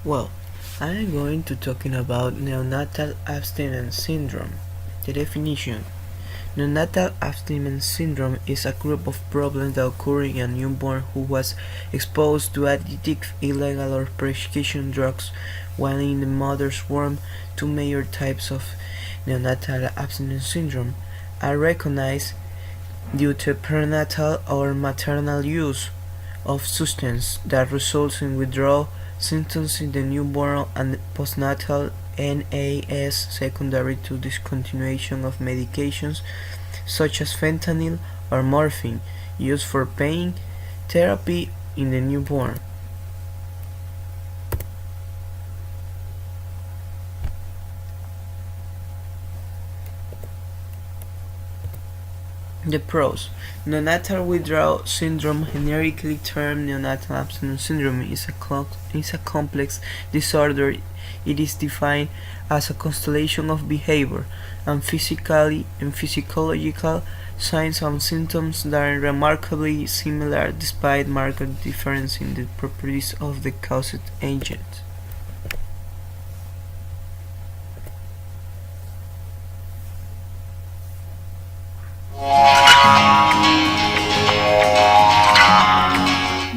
Well, I am going to talking about neonatal abstinence syndrome. The definition. Neonatal abstinence syndrome is a group of problems that occur in a newborn who was exposed to addictive, illegal or prescription drugs while in the mother's womb. Two major types of neonatal abstinence syndrome are recognized due to prenatal or maternal use of substance that results in withdrawal symptoms in the newborn, and postnatal NAS secondary to discontinuation of medications such as fentanyl or morphine used for pain therapy in the newborn. The pros. Neonatal withdrawal syndrome, generically termed neonatal abstinence syndrome, is a complex disorder. It is defined as a constellation of behavior and physiological signs and symptoms that are remarkably similar despite marked difference in the properties of the caused agent.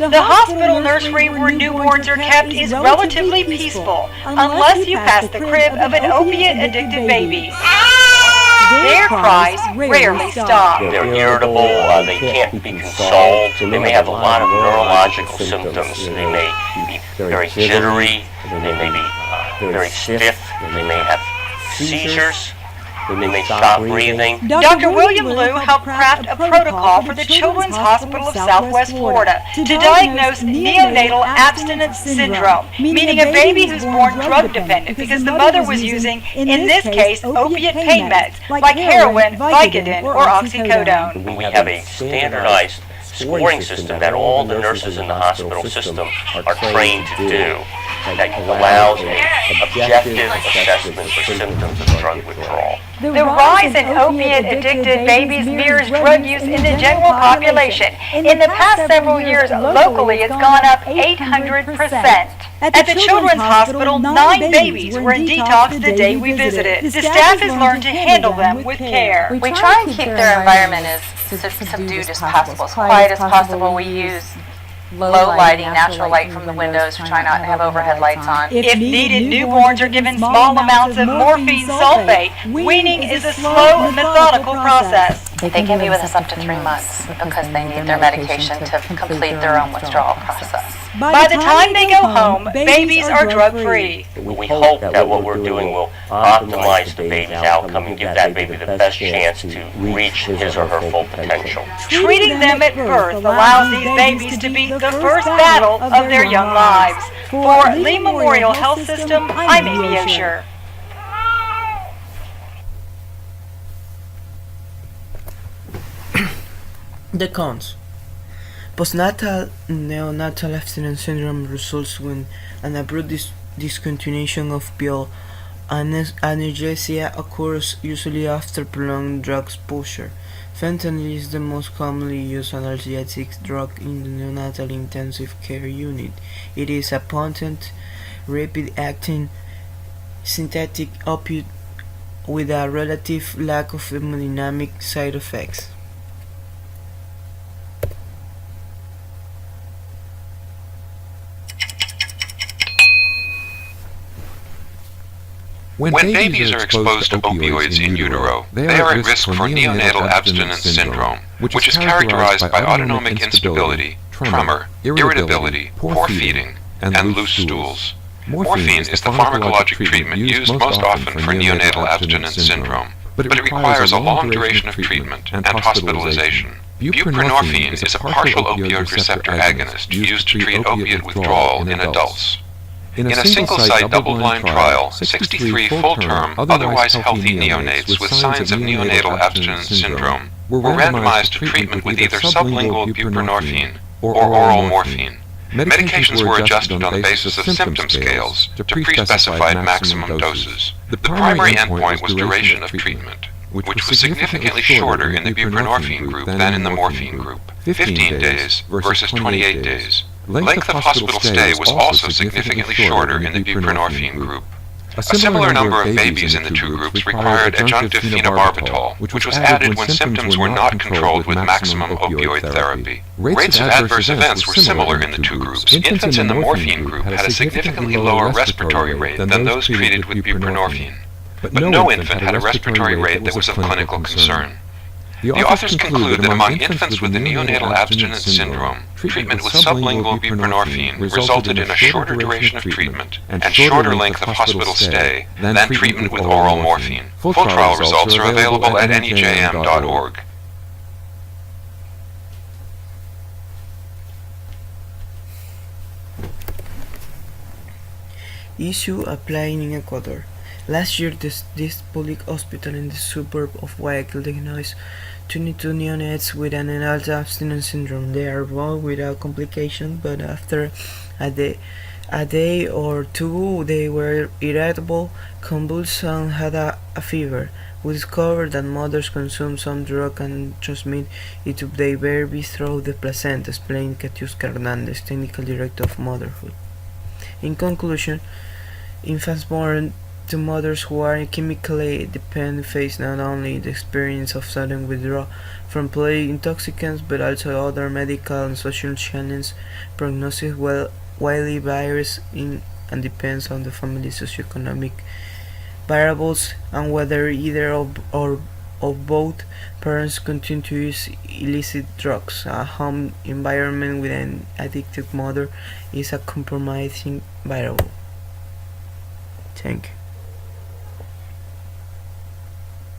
The hospital nursery where newborns are kept is relatively peaceful, unless you pass the crib of an opiate-addicted baby. Their cries rarely stop. They're irritable, they can't be consoled, they may have a lot of neurological symptoms. They may be very jittery, they may be very stiff, they may have seizures. They may stop breathing. Dr. William Liu helped craft a protocol for the Children's Hospital of Southwest Florida to diagnose neonatal abstinence syndrome, meaning a baby who's born drug dependent because the mother was using, in this case, opiate pain meds like heroin, Vicodin, or oxycodone. We have a standardized scoring system that all the nurses in the hospital system are trained to do that allows an objective assessment for symptoms of drug withdrawal. The rise in opiate-addicted babies mirrors drug use in the general population. In the past several years, locally, it's gone up 800%. At the Children's Hospital, 9 babies were in detox the day we visited. The staff has learned to handle them with care. We try and keep their environment as subdued as possible, as quiet as possible. We use low lighting, natural light from the windows, try not to have overhead lights on. If needed, newborns are given small amounts of morphine sulfate. Weaning is a slow, methodical process. They can be with us up to 3 months because they need their medication to complete their own withdrawal process. By the time they go home, babies are drug-free. We hope that what we're doing will optimize the baby's outcome and give that baby the best chance to reach his or her full potential. Treating them at birth allows these babies to beat the first battle of their young lives. For Lee Memorial Health System, I'm Amy Osher. The cons. Postnatal neonatal abstinence syndrome results when an abrupt discontinuation of pill analgesia occurs, usually after prolonged drug exposure. Fentanyl is the most commonly used analgesic drug in the neonatal intensive care unit. It is a potent, rapid-acting synthetic opioid with a relative lack of hemodynamic side effects. When babies are exposed to opioids in utero, they are at risk for neonatal abstinence syndrome, which is characterized by autonomic instability, tremor, irritability, poor feeding, and loose stools. Morphine is the pharmacologic treatment used most often for neonatal abstinence syndrome, but it requires a long duration of treatment and hospitalization. Buprenorphine is a partial opioid receptor agonist used to treat opiate withdrawal in adults. In a single-site double-blind trial, 63 full-term, otherwise healthy neonates with signs of neonatal abstinence syndrome were randomized to treatment with either sublingual buprenorphine or oral morphine. Medications were adjusted on the basis of symptom scales to pre-specified maximum doses. The primary endpoint was duration of treatment, which was significantly shorter in the buprenorphine group than in the morphine group, 15 days versus 28 days. Length of hospital stay was also significantly shorter in the buprenorphine group. A similar number of babies in the two groups required adjunctive phenobarbital, which was added when symptoms were not controlled with maximum opioid therapy. Rates of adverse events were similar in the two groups. Infants in the morphine group had a significantly lower respiratory rate than those treated with buprenorphine, but no infant had a respiratory rate that was of clinical concern. The authors conclude that among infants with the neonatal abstinence syndrome, treatment with sublingual buprenorphine resulted in a shorter duration of treatment and shorter length of hospital stay than treatment with oral morphine. Full trial results are available at nejm.org. Issue applying in Ecuador. Last year, this public hospital in the suburb of Guayaquil diagnosed 22 neonates with an neonatal abstinence syndrome. They are born without complications, but after a day or two, they were irritable, convulsed, and had a fever. We discovered that mothers consume some drug and transmit it to their baby through the placenta, explained Katiuska Hernandez, Technical Director of Motherhood. In conclusion, infants born to mothers who are chemically dependent face not only the experience of sudden withdrawal from play intoxicants but also other medical and social challenges. Prognosis widely varies and depends on the family's socioeconomic variables and whether either or both parents continue to use illicit drugs. A home environment with an addicted mother is a compromising variable. Thank you.